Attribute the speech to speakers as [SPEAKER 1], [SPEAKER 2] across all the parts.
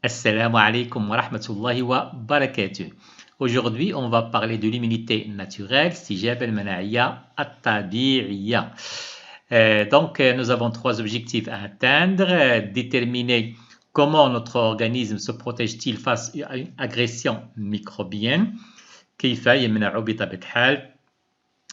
[SPEAKER 1] Assalamu alaikum wa rahmatullahi wa barakatuh. Aujourd'hui, on va parler de l'immunité naturelle, استجابة المناعية الطبيعية. Nous avons trois objectifs à atteindre. Déterminer comment notre organisme se protège-t-il face à une agression microbienne. كيف يمنع بطبيعة الحال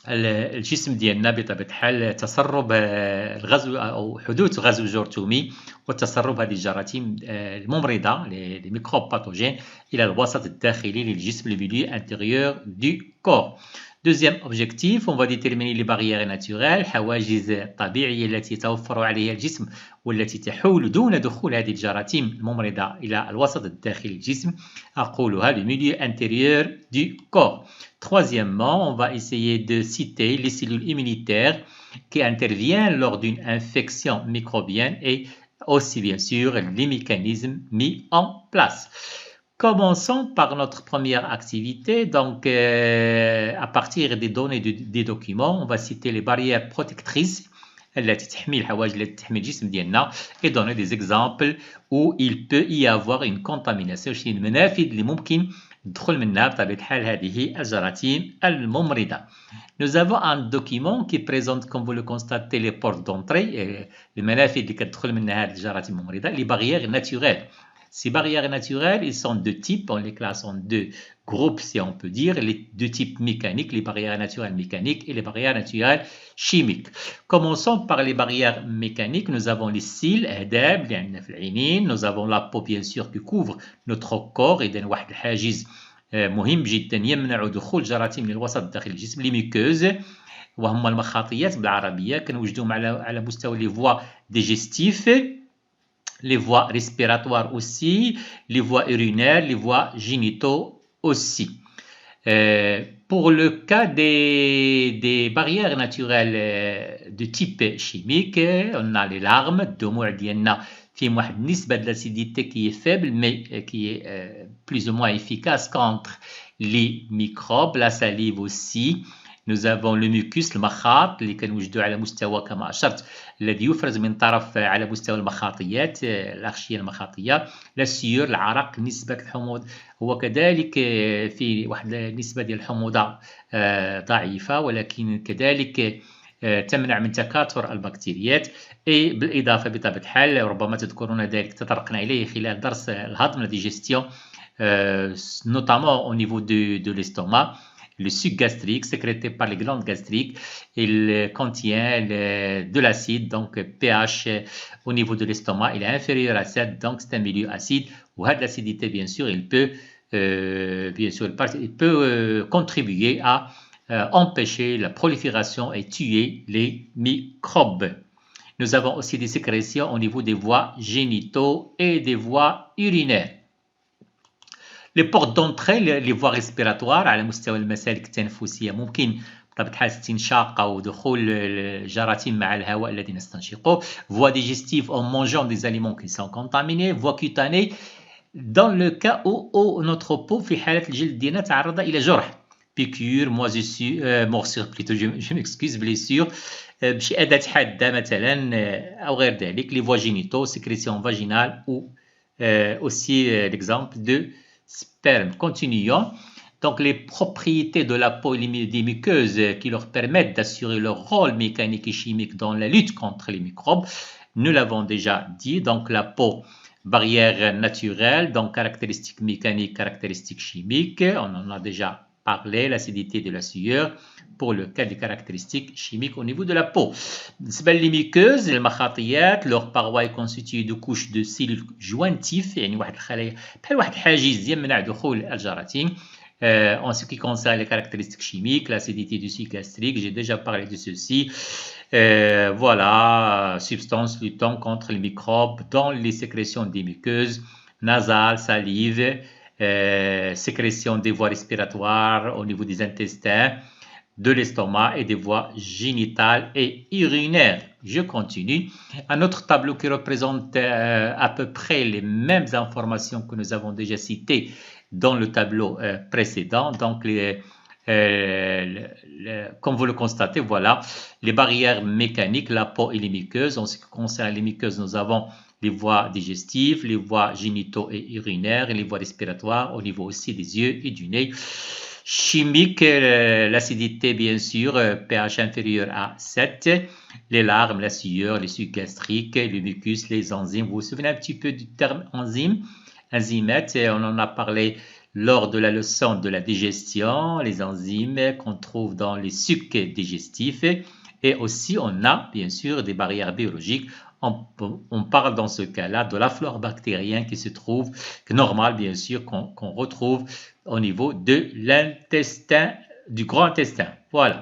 [SPEAKER 1] الجسم ديالنا بطبيعة الحال تسرب الغزو أو حدوث غزو جرثومي وتسرب هذه الجراثيم الممرضة les microbes pathogènes إلى الوسط الداخلي للجسم le milieu intérieur du corps. Deuxième objectif, on va déterminer les barrières naturelles, الحواجز الطبيعية التي يتوفر عليها الجسم والتي تحول دون دخول هذه الجراثيم الممرضة إلى الوسط الداخلي للجسم. أقولها le milieu intérieur du corps. Troisièmement, on va essayer de citer les cellules immunitaires qui interviennent lors d'une infection microbienne et aussi bien sûr les mécanismes mis en place. Commençons par notre première activité. Donc, à partir des données des documents, on va citer les barrières protectrices التي تحمي الحواجز التي تحمي الجسم ديالنا et donner des exemples où il peut y avoir une contamination شي المنافذ اللي ممكن تدخل منها بطبيعة الحال هذه الجراثيم الممرضة. Nous avons un document qui présente, comme vous le constatez, les portes d'entrée, المنافذ اللي كتدخل منها هذه الجراثيم الممرضة, les barrières naturelles. Ces barrières naturelles, ils sont de types, on les classe en deux groupes, si on peut dire, les deux types mécaniques, les barrières naturelles mécaniques et les barrières naturelles chimiques. Commençons par les barrières mécaniques. Nous avons les cils, nous avons la peau, bien sûr, qui couvre notre corps et d'un واحد الحاجز مهم جدا يمنع دخول جراثيم للوسط داخل الجسم les muqueuses وهم المخاطيات بالعربية كنوجدوهم على مستوى les voies digestives, les voies respiratoires aussi, les voies urinaires, les voies génitaux aussi. Pour le cas des barrières naturelles de type chimique, on a les larmes, الدموع ديالنا فيهم واحد النسبة de l'acidité qui est faible mais qui est plus ou moins efficace contre les microbes, la salive aussi. Nous avons le mucus المخاط اللي كنوجدوه على مستوى كما أشرت الذي يفرز من طرف على مستوى المخاطيات الأغشية المخاطية. لا سيور العرق نسبة الحموض هو كذلك في واحد النسبة ديال الحموضة ضعيفة ولكن كذلك تمنع من تكاثر البكتيريات. بالإضافة بطبيعة الحال ربما تذكرون ذلك تطرقنا إليه خلال درس الهضم la digestion notamment au niveau de l'estomac. Le suc gastrique sécrété par les glandes gastriques, il contient de l'acide, donc pH au niveau de l'estomac, il est inférieur à 7, donc c'est un milieu acide. Ou l'acidité, bien sûr, il peut contribuer à empêcher la prolifération et tuer les microbes. Nous avons aussi des sécrétions au niveau des voies génitaux et des voies urinaires. Les portes d'entrée, les voies respiratoires على مستوى المسالك التنفسية ممكن بطبيعة الحال استنشاق أو دخول الجراثيم مع الهواء الذي نستنشقه. Voies digestives en mangeant des aliments qui sont contaminés. Voies cutanées dans le cas où notre peau في حالة الجلد ديالنا تعرض إلى جرح. Piqûre, morsure plutôt, je m'excuse, blessure بشي أداة حادة مثلا أو غير ذلك. Les voies génitaux, sécrétion vaginale ou aussi l'exemple de sperme. Continuons. Donc, les propriétés de la peau et des muqueuses qui leur permettent d'assurer leur rôle mécanique et chimique dans la lutte contre les microbes, nous l'avons déjà dit. Donc, la peau, barrière naturelle, donc caractéristiques mécaniques, caractéristiques chimiques, on en a déjà parlé, l'acidité de la sueur, pour le cas des caractéristiques chimiques au niveau de la peau. Les muqueuses, les مخاطيات, leur paroi est constituée de couches de cellules jointives, يعني واحد الخلايا بحال واحد الحاجز يمنع دخول الجراثيم. En ce qui concerne les caractéristiques chimiques, l'acidité du suc gastrique, j'ai déjà parlé de ceci. Voilà, substance luttant contre les microbes dans les sécrétions des muqueuses nasales, salive, sécrétion des voies respiratoires au niveau des intestins, de l'estomac et des voies génitales et urinaires. Je continue. Un autre tableau qui représente à peu près les mêmes informations que nous avons déjà citées dans le tableau précédent. Donc, comme vous le constatez, voilà, les barrières mécaniques, la peau et les muqueuses. En ce qui concerne les muqueuses, nous avons les voies digestives, les voies génitaux et urinaires, et les voies respiratoires, au niveau aussi des yeux et du nez. Chimique, l'acidité bien sûr, pH inférieur à 7, les larmes, la sueur, les sucs gastriques, le mucus, les enzymes. Vous vous souvenez un petit peu du terme enzyme? Enzymètres, on en a parlé lors de la leçon de la digestion, les enzymes qu'on trouve dans les sucs digestifs. Et aussi, on a bien sûr des barrières biologiques. On parle dans ce cas-là de la flore bactérienne qui se trouve, normale bien sûr, qu'on retrouve au niveau de l'intestin, du grand intestin. Voilà.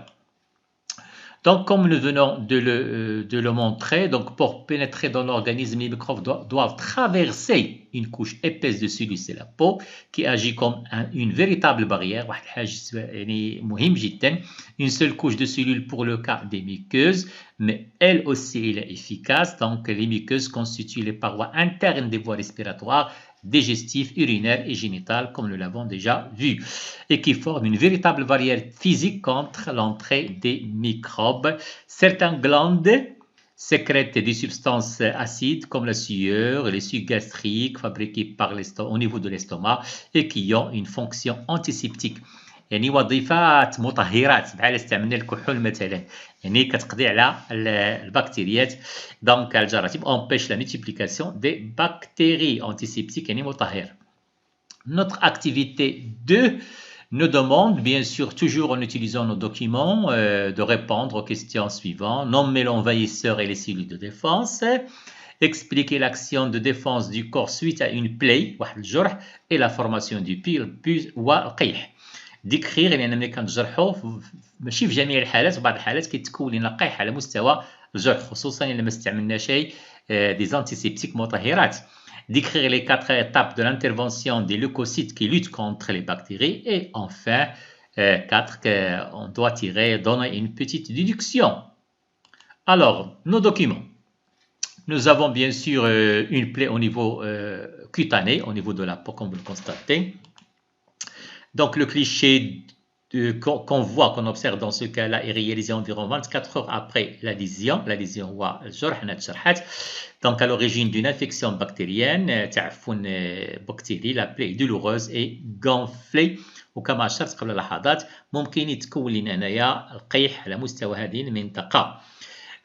[SPEAKER 1] Donc, comme nous venons de le montrer, donc pour pénétrer dans l'organisme, les microbes doivent traverser une couche épaisse de cellules, c'est la peau, qui agit comme une véritable barrière. Une seule couche de cellules pour le cas des muqueuses, mais elle aussi elle est efficace. Donc, les muqueuses constituent les parois internes des voies respiratoires, digestif, urinaire et génital, comme nous l'avons déjà vu, et qui forment une véritable barrière physique contre l'entrée des microbes. Certaines glandes sécrètent des substances acides comme la sueur, les sucs gastriques fabriqués au niveau de l'estomac et qui ont une fonction antiseptique. يعني وظيفات مطهرات بحال استعملنا الكحول مثلا يعني كتقضي على البكتيريات دونك الجراثيم empêche la multiplication des bactéries antiseptiques يعني مطهر. Notre activité 2 nous demande bien sûr toujours en utilisant nos documents de répondre aux questions suivantes. Nommer l'envahisseur et les cellules de défense, expliquer l'action de défense du corps suite à une plaie واحد الجرح et la formation du pus والقيح. ديكريغ لان ملي كنتجرحوا ماشي في جميع الحالات وبعض الحالات كيتكون لنا قيح على مستوى الجرح خصوصا الا ما استعملناش دي زانتيسيبتيك مطهرات. Décrire les 4 étapes de l'intervention des leucocytes qui luttent contre les bactéries et enfin 4 qu'on doit donner une petite déduction. Alors, nos documents. Nous avons bien sûr une plaie au niveau cutané, au niveau de la peau comme vous le constatez. Donc, le cliché qu'on voit, qu'on observe dans ce cas-là est réalisé environ 24 heures après la lésion. La lésion هو الجرح هنا تجرحات. Donc, à l'origine d'une infection bactérienne, تعفن بكتيري, la plaie est douloureuse et gonflée. وكما أشرت قبل لحظات ممكن يتكون لنا هنايا القيح على مستوى هذه المنطقة.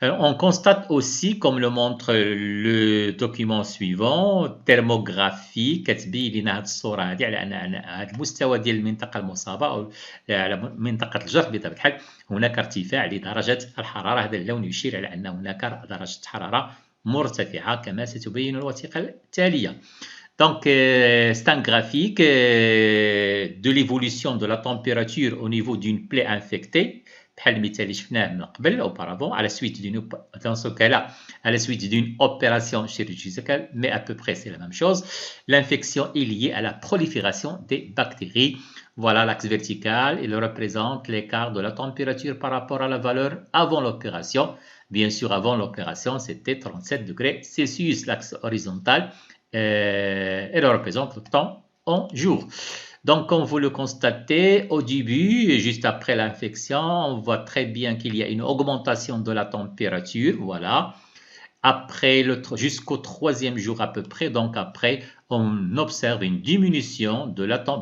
[SPEAKER 1] On constate aussi, comme le montre le document suivant, thermographie كتبين لنا هذه الصورة هذه على أن هذا المستوى ديال المنطقة المصابة أو على منطقة الجرح بطبيعة الحال هناك ارتفاع لدرجة الحرارة. هذا اللون يشير على أن هناك درجة حرارة مرتفعة كما ستبين الوثيقة التالية. Donc, c'est un graphique de l'évolution de la température au niveau d'une plaie infectée. بحال المثال اللي شفناه من قبل auparavant à la suite d'une dans ce cas-là à la suite d'une opération chirurgicale, mais à peu près c'est la même chose. L'infection est liée à la prolifération des bactéries. Voilà l'axe vertical, il représente l'écart de la température par rapport à la valeur avant l'opération. Bien sûr, avant l'opération, c'était 37 degrés Celsius. L'axe horizontal, il représente le temps en jours. Donc, comme vous le constatez, au début et juste après l'infection, on voit très bien qu'il y a une augmentation de la température, voilà. Après, jusqu'au 3e jour à peu près, donc après, on observe une diminution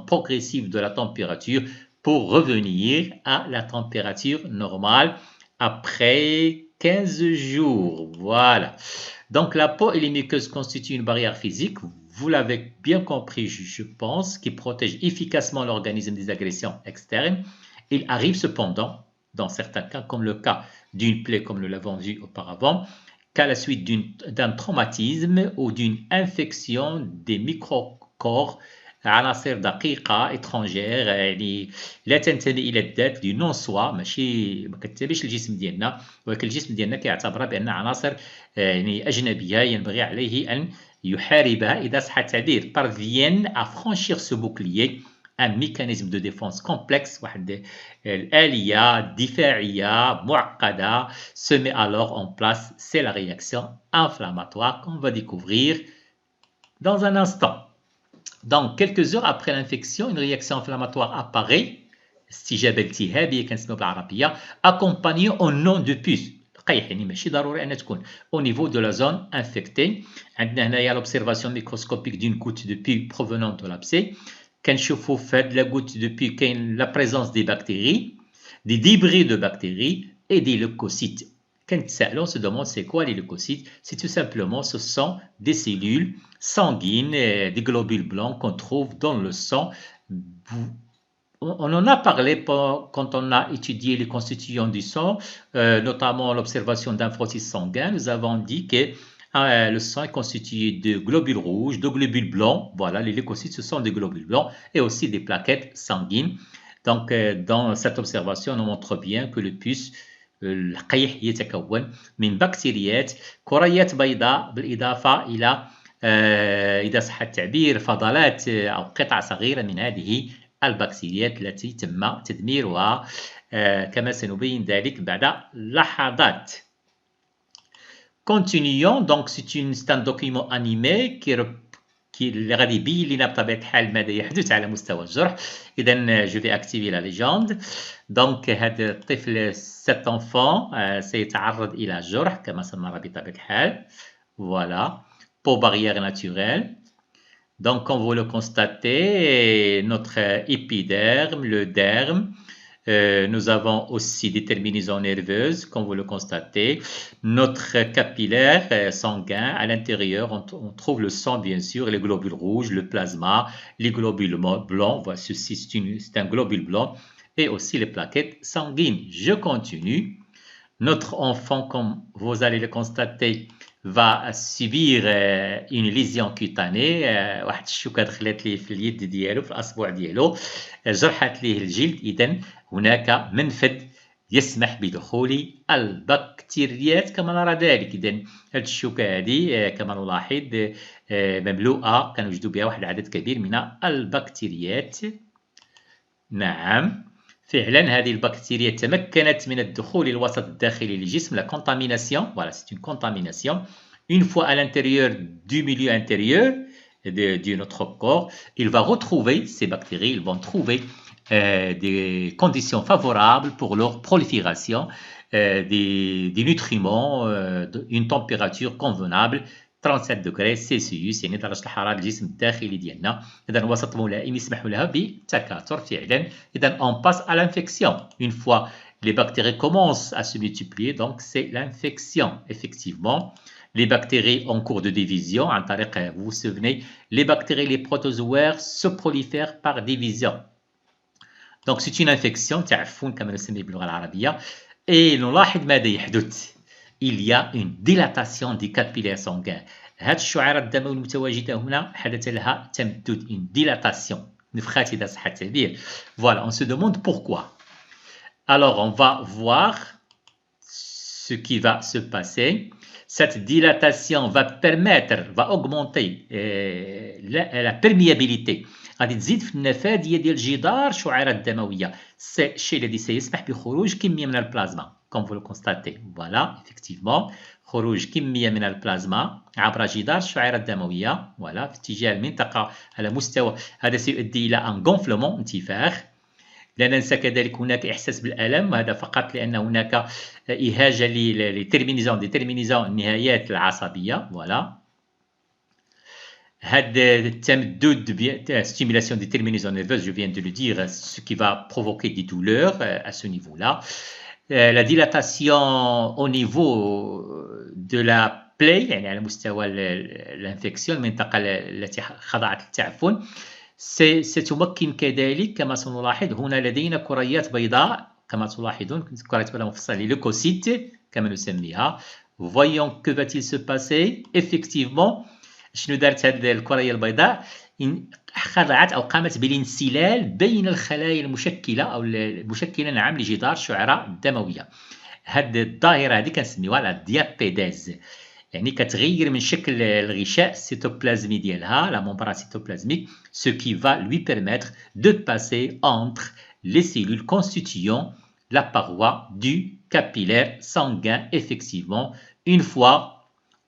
[SPEAKER 1] progressive de la température pour revenir à la température normale après 15 jours, voilà. Donc, la peau et les muqueuses constituent une barrière physique. Vous l'avez bien compris, je pense, qui protège efficacement l'organisme des agressions externes. Il arrive cependant, dans certains cas, comme le cas d'une plaie, comme nous l'avons vu auparavant, qu'à la suite d'un traumatisme ou d'une infection des microcorps, عناصر دقيقة étrangère يعني لا تنتمي إلى الذات دي نون سوا ماشي ما كتتابعش الجسم ديالنا ولكن الجسم ديالنا كيعتبرها بأن عناصر يعني أجنبية ينبغي عليه أن يحاربها إذا صح التعبير. parviennent à franchir ce bouclier, un mécanisme de défense complexe واحد الآلية دفاعية معقدة se met alors en place. C'est la réaction inflammatoire qu'on va découvrir dans un instant. Donc, quelques heures après l'infection, une réaction inflammatoire apparaît, استجابة التهابية كنسميوها بالعربية, accompagnée au nom de pus. قيح يعني ماشي ضروري أن تكون au niveau de la zone infectée. عندنا هنايا l'observation microscopique d'une goutte de pus provenant de l'abcès. كنشوفوا في هاد la goutte de pus كاين la présence des bactéries, des débris de bactéries et des leucocytes. Quand on se demande c'est quoi les leucocytes, c'est tout simplement ce sont des cellules sanguines, des globules blancs qu'on trouve dans le sang. On en a parlé quand on a étudié les constituants du sang, notamment l'observation d'un frottis sanguin. Nous avons dit que le sang est constitué de globules rouges, de globules blancs. Voilà, les leucocytes, ce sont des globules blancs et aussi des plaquettes sanguines. Donc, dans cette observation, on montre bien que le pus القيح يتكون من بكتيريات كريات بيضاء بالإضافة إلى إذا صح التعبير فضلات أو قطع صغيرة من هذه البكتيريات التي تم تدميرها كما سنبين ذلك بعد لحظات. Continuons, donc c'est un document animé اللي غادي يبين لنا بطبيعة الحال ماذا يحدث على مستوى الجرح. إذا je vais activer la légende. Donc هذا الطفل cet enfant سيتعرض إلى جرح كما سنرى بطبيعة الحال. Voilà, peau barrière naturelle. Donc comme vous le constatez, notre épiderme, le derme, nous avons aussi des terminaisons nerveuses, comme vous le constatez. Notre capillaire sanguin, à l'intérieur, on trouve le sang, bien sûr, les globules rouges, le plasma, les globules blancs. Voilà, ceci, c'est un globule blanc. Et aussi les plaquettes sanguines. Je continue. Notre enfant, comme vous allez le constater, va subir une lésion cutanée. واحد الشوكة دخلت ليه في اليد ديالو في الأصبع ديالو جرحت ليه الجلد. إذن هناك منفذ يسمح بدخول البكتيريات كما نرى ذلك. إذن هذه الشوكة هذه كما نلاحظ مملوءة كنوجد بها واحد العدد كبير من البكتيريات. نعم فعلا هذه البكتيريا تمكنت من الدخول الوسط الداخلي للجسم. La contamination, voilà, c'est une contamination. Une fois à l'intérieur du milieu intérieur de notre corps, il va retrouver ces bactéries, ils vont trouver des conditions favorables pour leur prolifération, des nutriments, une température convenable. 37 degrés سيلسيوس يعني درجة الحرارة الجسم الداخلي ديالنا. إذا وسط ملائم يسمح لها بالتكاثر فعلا. إذا on passe à l'infection. Une fois les bactéries commencent à se multiplier, donc c'est l'infection. Effectivement, les bactéries en cours de division, عن طريق, vous vous souvenez, les bactéries, les protozoaires se prolifèrent par division. Donc c'est une infection, تعفن كما نسميه باللغة العربية. Et نلاحظ ماذا يحدث. Il y a une dilatation des capillaires sanguins. هاد الشعيرات الدموية المتواجدة هنا حدث لها تمدد, une dilatation. نفخات إذا صح التعبير. Voilà, on se demande pourquoi. Alors, on va voir ce qui va se passer. Cette dilatation va permettre, va augmenter la perméabilité. غادي تزيد في النفاذية ديال جدار الشعيرات الدموية. الشيء الذي سيسمح بخروج كمية من البلازما. Comme vous le constatez, voilà, effectivement, خروج كمية من البلازما عبر جدار الشعيرة الدموية. voilà, في اتجاه المنطقة على مستوى هذا سيؤدي إلى un gonflement, انتفاخ. لا ننسى كذلك هناك إحساس بالألم، هذا فقط لأن هناك إهاجة للترمينيزون النهايات العصبية. voilà. هذا التمدد stimulation des terminaisons nerveuses, je viens de le dire, ce qui va provoquer des douleurs à ce niveau-là. La dilatation au niveau de la plaie يعني على مستوى الانفكسيون المنطقة التي خضعت للتعفن ستمكن كذلك كما سنلاحظ هنا لدينا كريات بيضاء كما تلاحظون كريات بيضاء مفصلة للوكوسيت كما نسميها. Voyons que va-t-il se passer. Effectivement شنو دارت هذه الكرية البيضاء؟ خضعت أو قامت بالانسلال بين الخلايا المشكلة أو المشكلة نعم لجدار الشعيرة الدموية. هذه الظاهرة هذه كنسميوها لا ديابيديز، يعني كتغير من شكل الغشاء السيتوبلازمي ديالها لا ممبران سيتوبلازميك ce qui va lui permettre de passer entre les cellules constituant la paroi du capillaire sanguin. Effectivement, une fois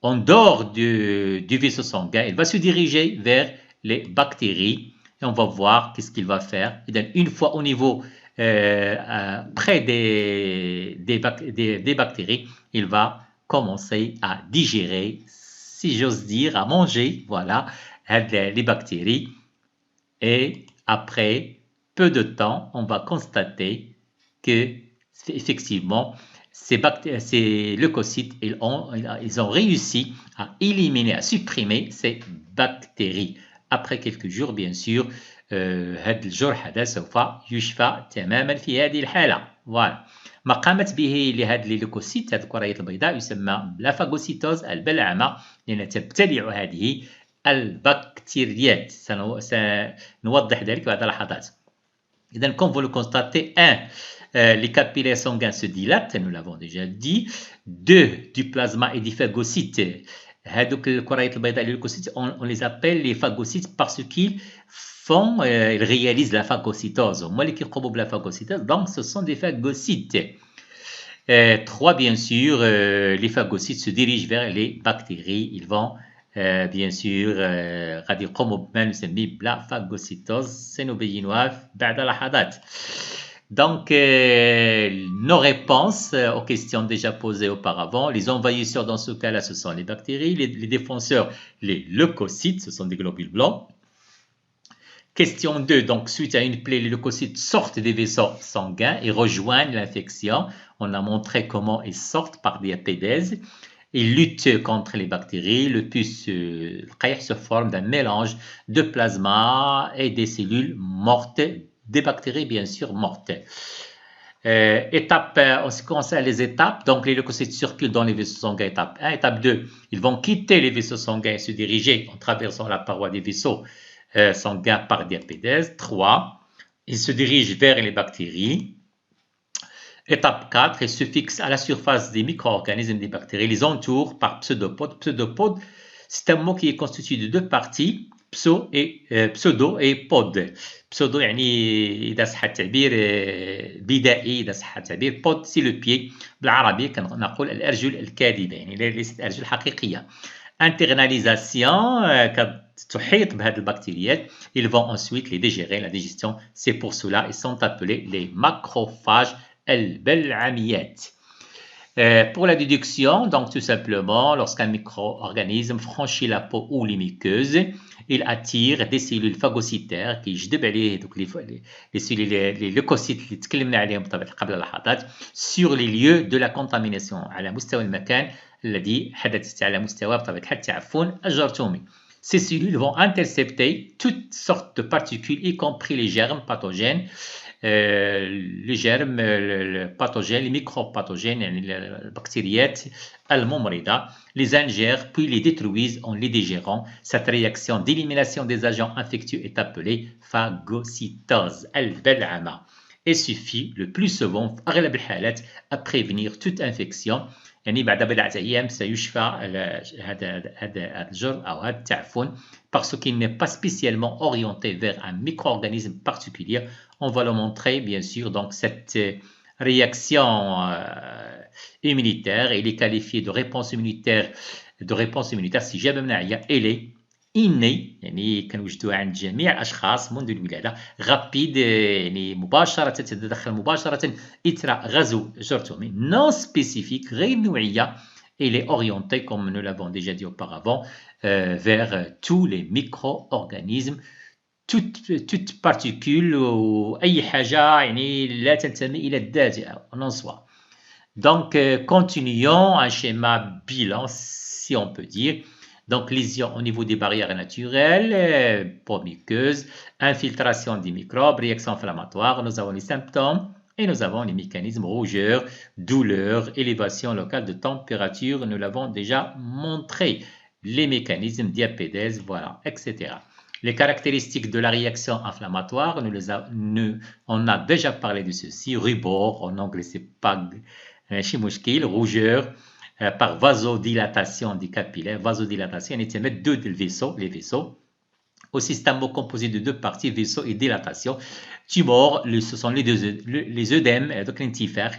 [SPEAKER 1] en dehors du vaisseau sanguin, il va se diriger vers les bactéries et on va voir qu'est-ce qu'il va faire. Et donc, une fois au niveau près des bactéries, il va commencer à digérer, si j'ose dire, à manger, voilà, les bactéries. Et après peu de temps, on va constater que effectivement, ces leucocytes, ils ont réussi à éliminer, à supprimer ces bactéries. Après quelques jours, bien sûr, هذا الجرح هذا سوف يشفى تماما في هذه الحالة. فوالا. ما قامت به لهذه الليكوسيت، هذه الكريات البيضاء، يسمى لافاغوسيتوز البلعمة، لأنها تبتلع هذه البكتيريات. سنوضح ذلك بعد لحظات. إذن comme vous le constatez, 1. Les capillaires sanguins se dilatent, nous l'avons déjà dit. 2. Du plasma et des phagocytes. هذوك الكريات البيضاء للليكوسيت on les appelle les phagocytes parce qu'ils ils réalisent la phagocytose. هما اللي كيقوموا بلا phagocytose, donc ce sont des phagocytes. 3. Bien sûr, les phagocytes se dirigent vers les bactéries. Ils vont bien sûr غادي يقوموا بما نسميه بلا phagocytose. سنبينها بعد لحظات. Donc, nos réponses aux questions déjà posées auparavant. Les envahisseurs, dans ce cas-là, ce sont les bactéries. Les défenseurs, les leucocytes, ce sont des globules blancs. Question 2. Donc, suite à une plaie, les leucocytes sortent des vaisseaux sanguins et rejoignent l'infection. On a montré comment ils sortent par diapédèse. Ils luttent contre les bactéries. Le pus se forme d'un mélange de plasma et des cellules mortes, des bactéries bien sûr mortes. Étape, en ce qui concerne les étapes, donc les leucocytes circulent dans les vaisseaux sanguins. Étape 1. Étape 2, ils vont quitter les vaisseaux sanguins et se diriger en traversant la paroi des vaisseaux sanguins par diapédèse. 3. Ils se dirigent vers les bactéries. Étape 4, ils se fixent à la surface des micro-organismes des bactéries, les entourent par pseudopodes. Pseudopodes, c'est un mot qui est constitué de deux parties, pseudo et pod. Pseudo يعني إذا صح التعبير بدائي، إذا صح التعبير بود سي لو بيي، بالعربية كنقول الأرجل الكاذبة، يعني ليست الأرجل الحقيقية. Internalisation, تحيط بهذه البكتيريات. Ils vont ensuite les digérer, la digestion. C'est pour cela ils sont appelés les macrophages البلعميات. Pour la déduction, donc tout simplement, lorsqu'un micro-organisme franchit la peau ou les muqueuses, il attire des cellules phagocytaires qui يجذب عليه les cellules, les leucocytes اللي تكلمنا عليهم بطبيعة قبل لحظات sur les lieux de la contamination على مستوى المكان الذي حدثت على مستوى بطبيعة الحال التعفن الجرثومي. Ces cellules vont intercepter toutes sortes de particules, y compris les germes pathogènes, les germes pathogènes, les micropathogènes, les bactériates الممرضة, les ingèrent puis les détruisent en les digérant. Cette réaction d'élimination des agents infectieux est appelée phagocytose البلعمة et suffit le plus souvent في أغلب الحالات à prévenir toute infection. يعني بعد بضعة أيام سيشفى هذا الجرح أو هذا التعفن parce qu'il n'est pas spécialement orienté vers un micro-organisme particulier. On va le montrer bien sûr. Donc cette réaction immunitaire, il est qualifié de réponse immunitaire استجابة مناعية. Elle est innée، يعني كنوجدوها عند جميع الأشخاص منذ الولادة. rapide، يعني مباشرة تتدخل مباشرة إثر غزو جرثومي. non spécifique، غير نوعية. Elle est orientée, comme nous l'avons déjà dit auparavant, vers tous les micro-organismes. toute particule ou أي حاجة يعني لا تنتمي إلى الذات en soi. Donc, continuons un schéma bilan, si on peut dire. Donc, lésion au niveau des barrières naturelles, peau muqueuse, infiltration des microbes, réaction inflammatoire. Nous avons les symptômes et nous avons les mécanismes: rougeur, douleur, élévation locale de température. Nous l'avons déjà montré. Les mécanismes: diapédèse, voilà, etc. Les caractéristiques de la réaction inflammatoire, on a déjà parlé de ceci. Rubor, en anglais c'est PAG, rougeur, par vasodilatation des capillaires. Vasodilatation, on émet deux les vaisseaux. Au système composé de deux parties, vaisseau et dilatation. Tumor, ce sont les œdèmes, donc l'intifère,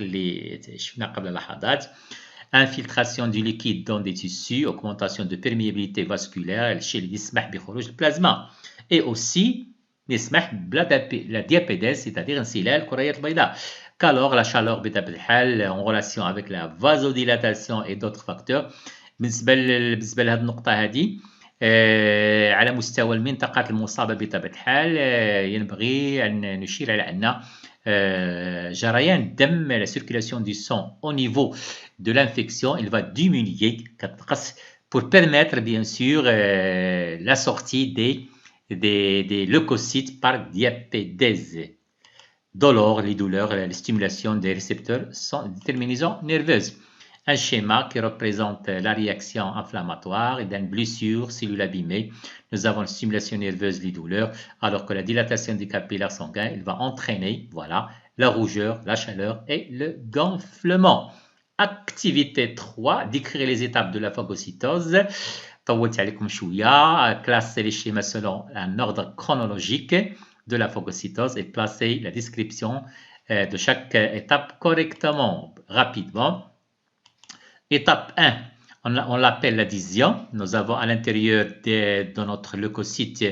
[SPEAKER 1] infiltration du liquide dans des tissus, augmentation de perméabilité vasculaire chez les dismah bikhuruj le plasma. Et aussi يسمح بلا diapédèse, c'est-à-dire انسلال الكريات البيضاء. qu'alors la chaleur بطبيعة الحال en relation avec la vasodilatation et d'autres facteurs. بالنسبة لهذه النقطة هذه على مستوى المنطقة المصابة بطبيعة الحال ينبغي أن نشير على أن جريان الدم la circulation du sang au niveau de l'infection il va diminuer pour permettre bien sûr la sortie des leucocytes par diapédèse. Dolore, les douleurs, la stimulation des récepteurs sont déterminaisons nerveuses. Un schéma qui représente la réaction inflammatoire et d'une blessure cellule abîmée. Nous avons la stimulation nerveuse, les douleurs, alors que la dilatation des capillaires sanguins, il va entraîner, voilà, la rougeur, la chaleur et le gonflement. Activité 3, décrire les étapes de la phagocytose. Classer les schémas selon un ordre chronologique de la phagocytose et placer la description de chaque étape correctement, rapidement. Étape 1, on l'appelle l'adhésion. Nous avons à l'intérieur de notre leucocyte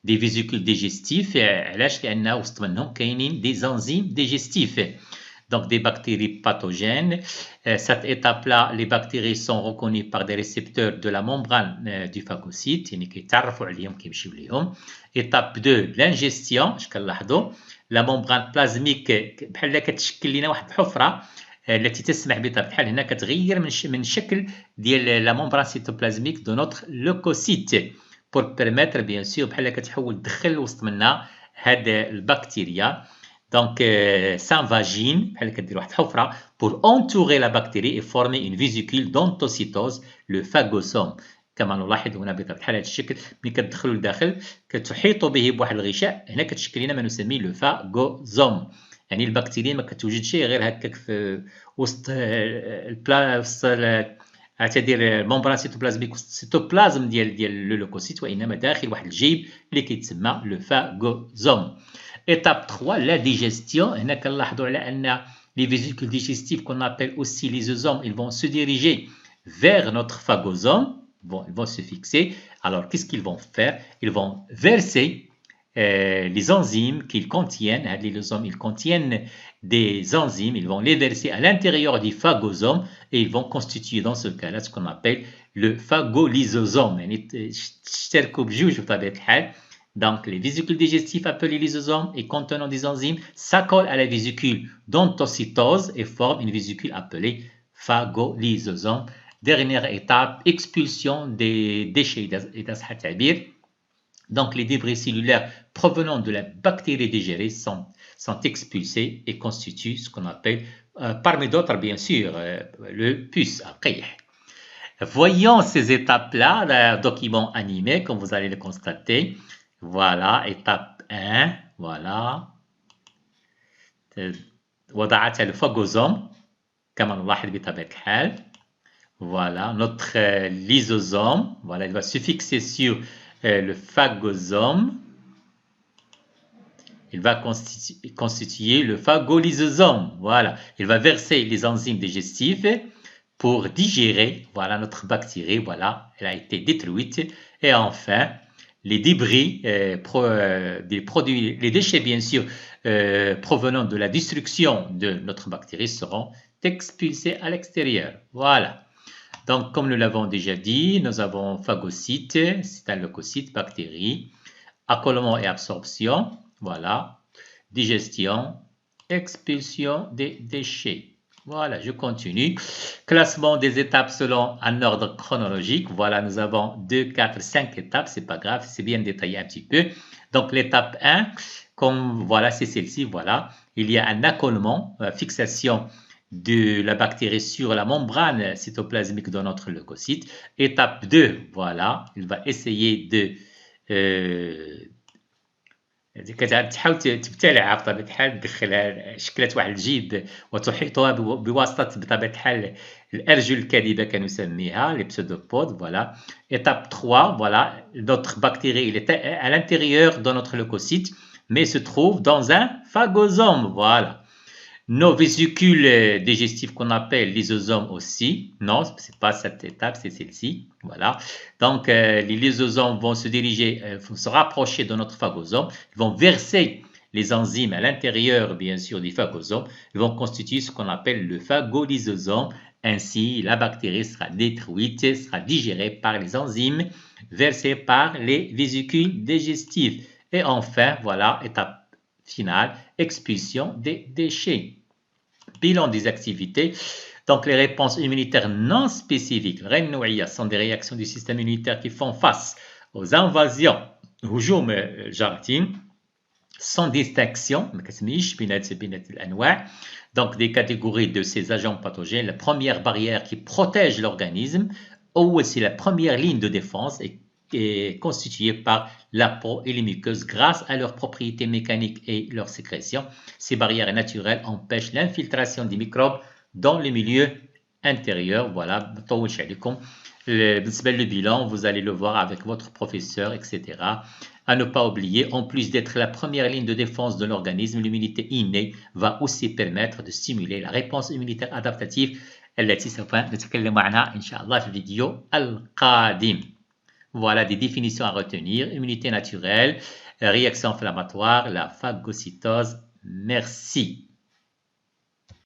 [SPEAKER 1] des vésicules digestifs et des enzymes digestifs. Donc des bactéries pathogènes. Cette étape-là, les bactéries sont reconnues par des récepteurs de la membrane du phagocyte. Étape 2, l'ingestion. La membrane plasmique كتشكل لنا واحد الحفرة التي تسمح بطبيعة الحال هنا كتغير من شكل ديال la membrane cytoplasmique de notre leucocyte pour permettre bien sûr بحال كتحاول تدخل وسط منا هاد البكتيريا. Donc, sans vagine, pour entourer la bactérie et former une vésicule d'entocytose, le phagosome. كما نلاحظ هنا بطبيعة الحال هذا الشكل ملي كتدخلوا لداخل كتحيطوا به بواحد الغشاء هنا كتشكل لنا ما نسميه لو فاغوزوم. يعني البكتيريا ما كتوجدش غير هكاك في وسط اعتذر الممبران سيتوبلازميك السيتوبلازم ديال لو لوكوسيت وانما داخل واحد الجيب اللي كيتسمى لو فاغوزوم. Étape 3, la digestion. هنا كنلاحظوا على أن les vésicules digestifs qu'on appelle aussi lysosomes, ils vont se diriger vers notre phagosome. Bon, ils vont se fixer. Alors, qu'est-ce qu'ils vont faire? Ils vont verser les enzymes qu'ils contiennent. Les lysosomes, ils contiennent des enzymes. Ils vont les verser à l'intérieur du phagosome et ils vont constituer dans ce cas-là ce qu'on appelle le phagolysosome. يعني اشتركوا بجوج بطبيعة الحال. Donc, les vésicules digestifs appelées lysosomes et contenant des enzymes s'accolent à la vésicule d'entocytose et forment une vésicule appelée phagolysosome. Dernière étape, expulsion des déchets. Donc, les débris cellulaires provenant de la bactérie digérée sont expulsés et constituent ce qu'on appelle, parmi d'autres bien sûr, le pus. Voyons ces étapes-là, dans un document animé, comme vous allez le constater. Voilà, étape 1, voilà. وضعتها الفاغوزوم كما نلاحظ بطبيعة الحال. Voilà, notre lysosome, voilà, il va se fixer sur le phagosome. Il va constituer le phagolysosome. Voilà, il va verser les enzymes digestifs pour digérer, voilà, notre bactérie, voilà, elle a été détruite. Et enfin, les débris, des produits, les déchets bien sûr, provenant de la destruction de notre bactérie seront expulsés à l'extérieur. Voilà. Donc, comme nous l'avons déjà dit, nous avons phagocyte, c'est un leucocyte, bactérie, accolement et absorption, voilà, digestion, expulsion des déchets. Voilà, je continue. Classement des étapes selon un ordre chronologique. Voilà, nous avons 2, 4, 5 étapes. C'est pas grave, c'est bien détaillé un petit peu. Donc, l'étape 1, comme voilà, c'est celle-ci. Voilà, il y a un accolement, fixation de la bactérie sur la membrane cytoplasmique de notre leucocyte. Étape 2, voilà, il va essayer de كتحاول تبتلعها بطبيعة الحال تدخلها شكلت واحد الجيب وتحيطها بواسطة بطبيعة الحال الأرجل الكاذبة كنسميها les pseudopodes. Voilà. Étape 3, voilà, notre bactérie il est à l'intérieur de notre leucocyte mais se trouve dans un phagosome. Voilà. Nos vésicules digestifs qu'on appelle lysosomes aussi. Non, c'est pas cette étape, c'est celle-ci. Voilà. Donc, les lysosomes vont se diriger, vont se rapprocher de notre phagosome. Ils vont verser les enzymes à l'intérieur, bien sûr, du phagosome. Ils vont constituer ce qu'on appelle le phagolysosome. Ainsi, la bactérie sera détruite, sera digérée par les enzymes versées par les vésicules digestifs. Et enfin, voilà, étape finale, expulsion des déchets. Bilan des activités. Donc, les réponses immunitaires non spécifiques, sont des réactions du système immunitaire qui font face aux invasions, هجوم الجراثيم, sans distinction, donc des catégories de ces agents pathogènes. La première barrière qui protège l'organisme, ou c'est la première ligne de défense, est constituée par la peau et les muqueuses grâce à leurs propriétés mécaniques et leur sécrétion. Ces barrières naturelles empêchent l'infiltration des microbes dans le milieu intérieur. Voilà, le bilan, vous allez le voir avec votre professeur, etc. À ne pas oublier, en plus d'être la première ligne de défense de l'organisme, l'immunité innée va aussi permettre de stimuler la réponse immunitaire adaptative التي سوف نتكلم عنها إن شاء الله في الفيديو القادم. Voilà des définitions à retenir. Immunité naturelle, réaction inflammatoire, la phagocytose. Merci.